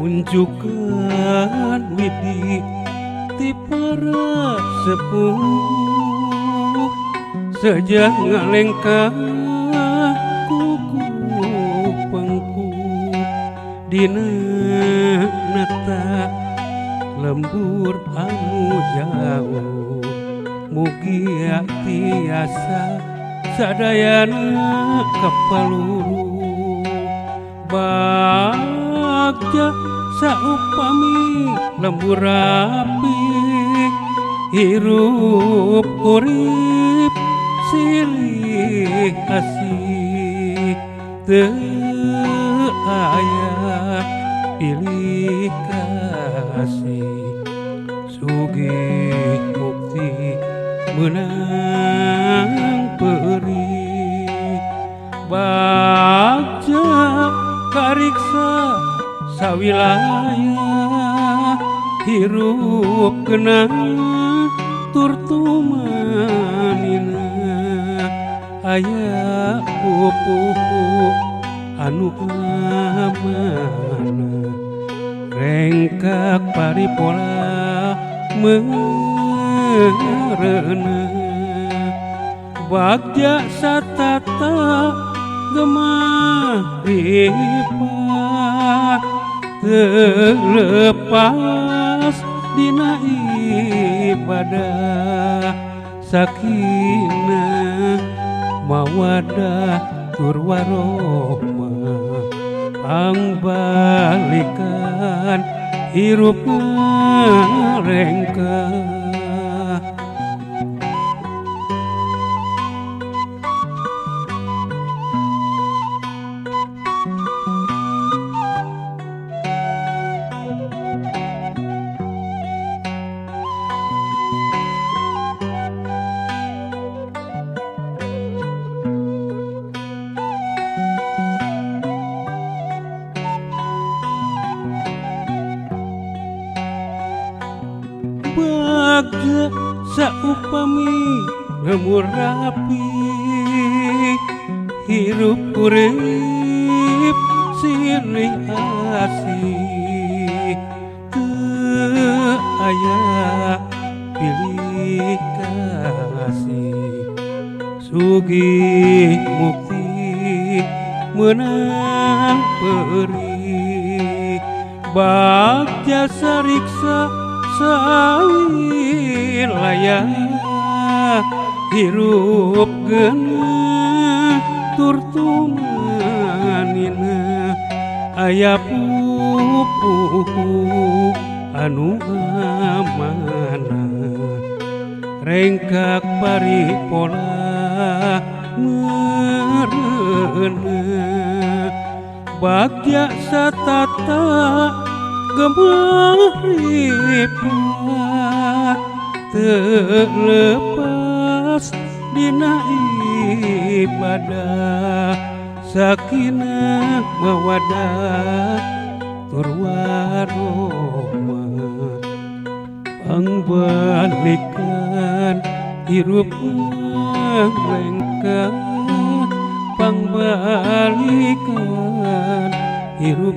unjukan widi ti para sepuh sejak ngalengkah kuku pengku dina nata lembur anu jauh mugi tiasa sadayana kapaluru bagja saupami lembur rapi hirup urip silih asih teu aya pilih kasih sugih mukti menang perih bagja kariksa sawilaya hirup kenang tur tumanina aya pupuh anu amana rengkak paripola meureuneuna bagja satata gemah ripah terlepas dina ibadah sakinah mawadah tur warohmah pangbalikan hirup ngarengkah bagja saupami lembur rapi hirup urip silih asih teu aya pilih kasih sugih mukti menang perih bagja sariksa sawilaya hirup genah tur tumanina aya pupuh anu amana rengkak paripola meureuneuna bagja satata gemah ripah terlepas dina ibadah sakinah mawadah tur warohmah pangbalikan hirup ngarengkah pangbalikan hirup